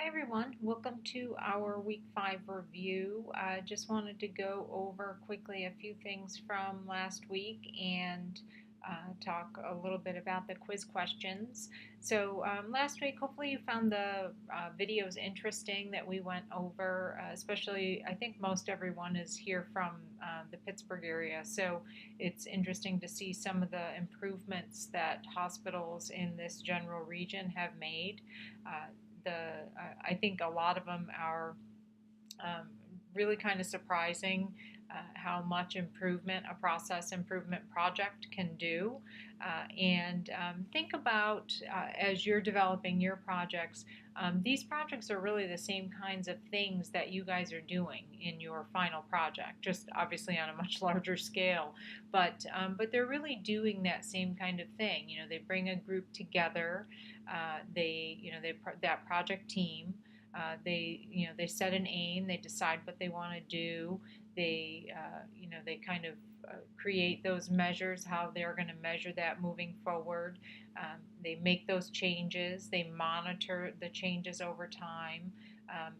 Hi everyone, welcome to our week 5 review. I just wanted to go over quickly a few things from last week and talk a little bit about the quiz questions. So, last week, hopefully, you found the videos interesting that we went over, especially I think most everyone is here from the Pittsburgh area. So, it's interesting to see some of the improvements that hospitals in this general region have made. Uh, I think a lot of them are um, really kind of surprising how much improvement a process improvement project can do. And think about as you're developing your projects, these projects are really the same kinds of things that you guys are doing in your final project, just obviously on a much larger scale. But they're really doing that same kind of thing. You know, they bring a group together. That project team. They set an aim. They decide what they want to do. They kind of create those measures, how they're going to measure that moving forward. They make those changes. They monitor the changes over time.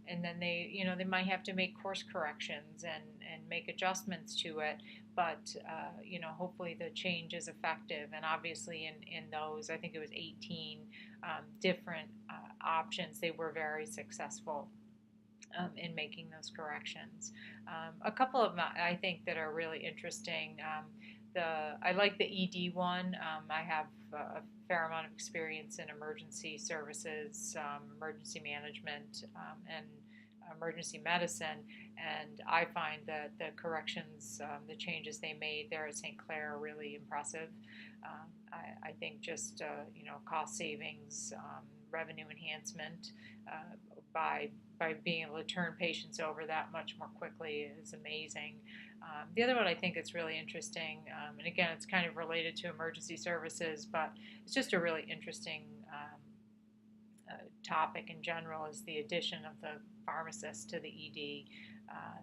And then they might have to make course corrections and make adjustments to it. But hopefully the change is effective. And obviously, in those, I think it was 18 different options, they were very successful in making those corrections. A couple of them I think that are really interesting. I like the ED one. I have a fair amount of experience in emergency services, emergency management, and emergency medicine, and I find that the corrections, the changes they made there at St. Clair are really impressive. I think just cost savings, revenue enhancement by being able to turn patients over that much more quickly is amazing. The other one I think is really interesting, and again, it's kind of related to emergency services, but it's just a really interesting topic in general, is the addition of the pharmacist to the ED.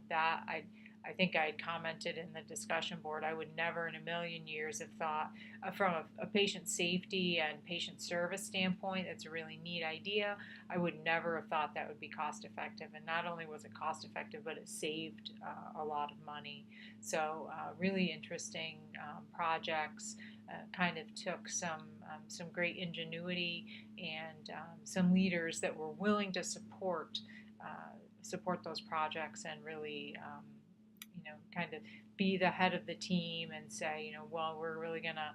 That I think I had commented in the discussion board, I would never in a million years have thought, from a patient safety and patient service standpoint, it's a really neat idea. I would never have thought that would be cost effective. And not only was it cost effective, but it saved a lot of money. So, really interesting projects. Kind of took some great ingenuity and some leaders that were willing to support those projects and really kind of be the head of the team and say, well, we're really going to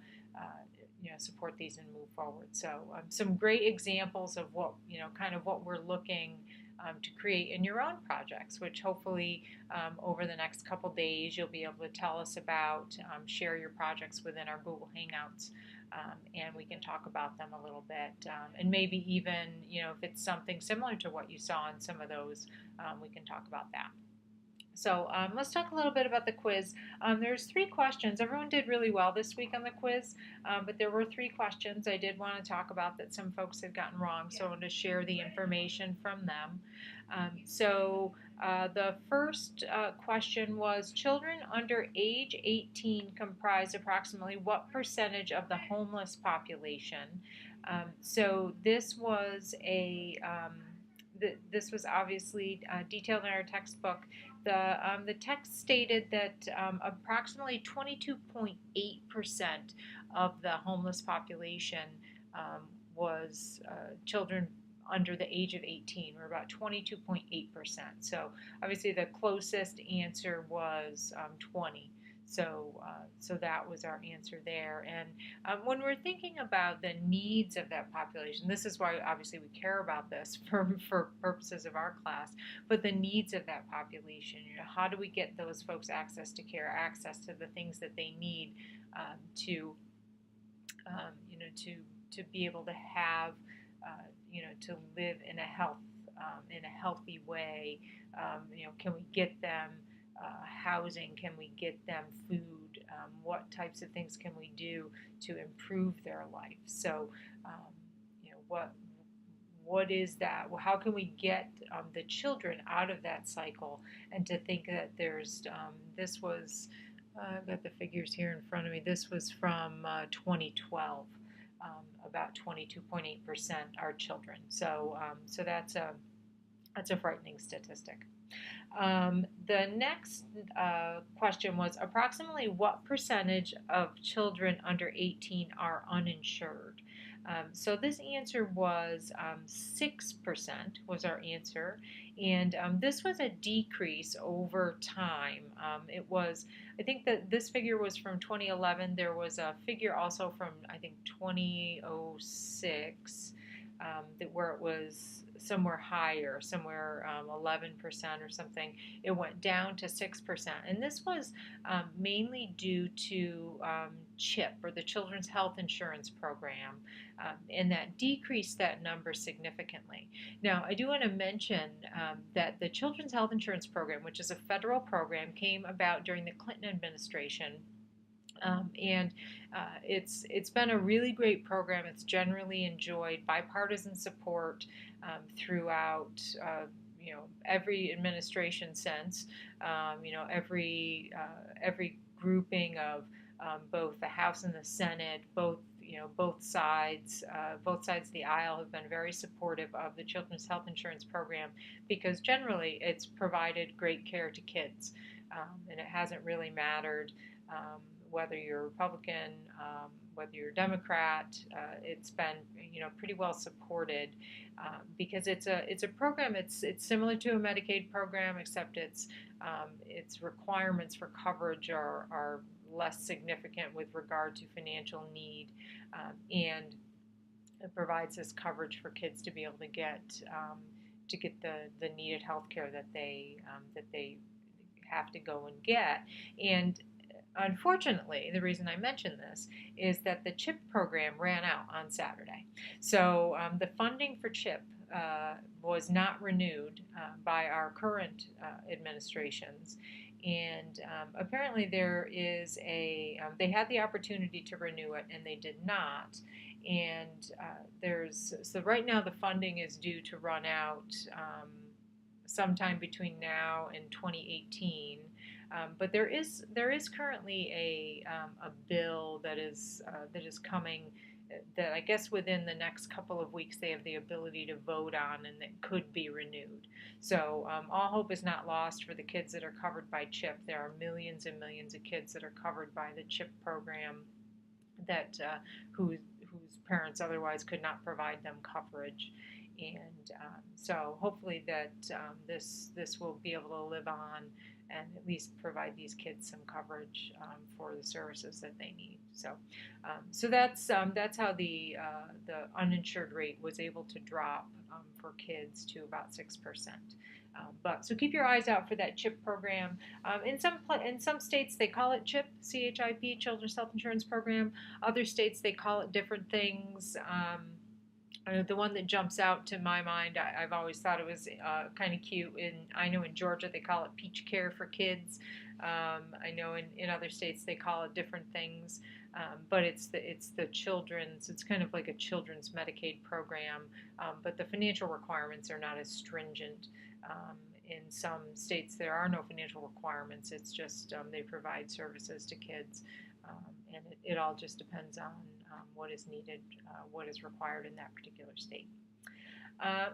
support these and move forward. So some great examples of what kind of what we're looking to create in your own projects, which hopefully over the next couple days you'll be able to tell us about, share your projects within our Google Hangouts, and we can talk about them a little bit, and maybe even if it's something similar to what you saw in some of those, we can talk about that. So let's talk a little bit about the quiz. There's 3 questions. Everyone did really well this week on the quiz, but there were 3 questions I did want to talk about that some folks had gotten wrong, so I want to share the information from them. The first question was, children under age 18 comprise approximately what percentage of the homeless population? This was this was obviously detailed in our textbook. The text stated that approximately 22.8% of the homeless population was children under the age of 18, or about 22.8%. So obviously the closest answer was 20. So that was our answer there. And when we're thinking about the needs of that population, this is why obviously we care about this for purposes of our class, but the needs of that population, how do we get those folks access to care, access to the things that they need to, to be able to have, to live in a healthy way. Can we get them housing? Can we get them food? What types of things can we do to improve their life? So, what is that? Well, how can we get the children out of that cycle? And to think that there's this was I've got the figures here in front of me. This was from 2012. About 22.8% are children. So that's That's a frightening statistic. The next question was approximately what percentage of children under 18 are uninsured? So this answer was 6% was our answer, and this was a decrease over time. It was, I think that this figure was from 2011. There was a figure also from, I think, 2006, that where it was somewhere higher, somewhere 11% or something. It went down to 6%. And this was mainly due to CHIP, or the Children's Health Insurance Program, and that decreased that number significantly. Now, I do want to mention that the Children's Health Insurance Program, which is a federal program, came about during the Clinton administration. And it's been a really great program. It's generally enjoyed bipartisan support throughout every administration since every grouping of both the House and the Senate, both sides of the aisle have been very supportive of the Children's Health Insurance Program because generally it's provided great care to kids, and it hasn't really mattered whether you're Republican, whether you're Democrat. It's been pretty well supported because it's a program. It's similar to a Medicaid program, except its requirements for coverage are less significant with regard to financial need, and it provides this coverage for kids to be able to get the needed health care that they have to go and get. And unfortunately, the reason I mention this is that the CHIP program ran out on Saturday. So the funding for CHIP was not renewed by our current administrations. And apparently there is they had the opportunity to renew it and they did not. And so right now the funding is due to run out sometime between now and 2018. But there is currently a bill that is coming that I guess within the next couple of weeks they have the ability to vote on, and that could be renewed. So all hope is not lost for the kids that are covered by CHIP. There are millions and millions of kids that are covered by the CHIP program that whose parents otherwise could not provide them coverage. And so hopefully that this will be able to live on and at least provide these kids some coverage for the services that they need. So that's how the uninsured rate was able to drop for kids to about 6%. But so keep your eyes out for that CHIP program. In some states they call it CHIP, CHIP, Children's Health Insurance Program. Other states they call it different things. The one that jumps out to my mind, I've always thought it was kind of cute. I know in Georgia they call it Peach Care for Kids. I know in other states they call it different things, but it's the children's. It's kind of like a children's Medicaid program, but the financial requirements are not as stringent. In some states there are no financial requirements. It's just they provide services to kids, and it all just depends on what is needed, what is required in that particular state.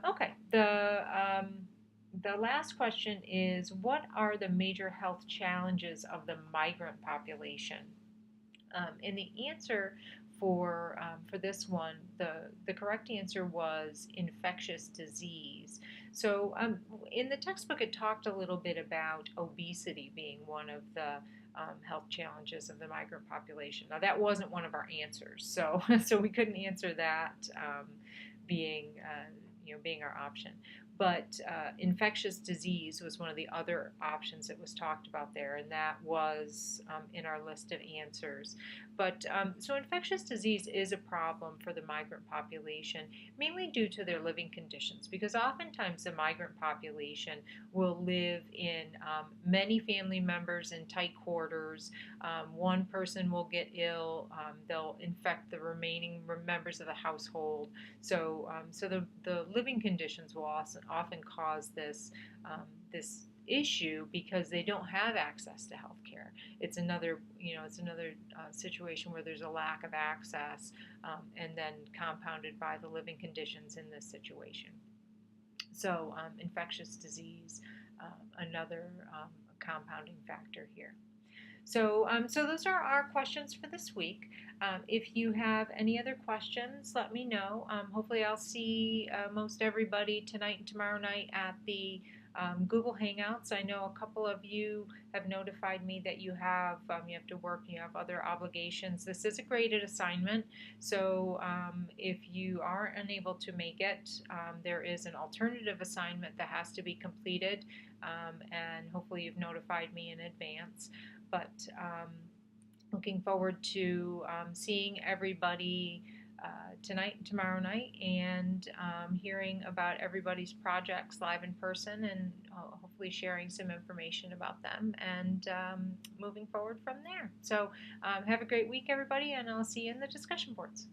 Okay, the last question is, what are the major health challenges of the migrant population? And the answer for this one, the correct answer was infectious disease. So in the textbook it talked a little bit about obesity being one of the health challenges of the migrant population. Now that wasn't one of our answers, so we couldn't answer that being our option. But infectious disease was one of the other options that was talked about there, and that was in our list of answers. But so infectious disease is a problem for the migrant population, mainly due to their living conditions, because oftentimes the migrant population will live in many family members in tight quarters. One person will get ill, they'll infect the remaining members of the household. So the living conditions will often cause this issue because they don't have access to health care. It's another situation where there's a lack of access, and then compounded by the living conditions in this situation. So infectious disease, another compounding factor here. So those are our questions for this week. If you have any other questions, let me know. Hopefully, I'll see most everybody tonight and tomorrow night at the Google Hangouts. I know a couple of you have notified me that you have to work, you have other obligations. This is a graded assignment, so if you are unable to make it, there is an alternative assignment that has to be completed, and hopefully you've notified me in advance. But looking forward to seeing everybody tonight and tomorrow night, and hearing about everybody's projects live in person, and hopefully sharing some information about them, and moving forward from there. So have a great week, everybody, and I'll see you in the discussion boards.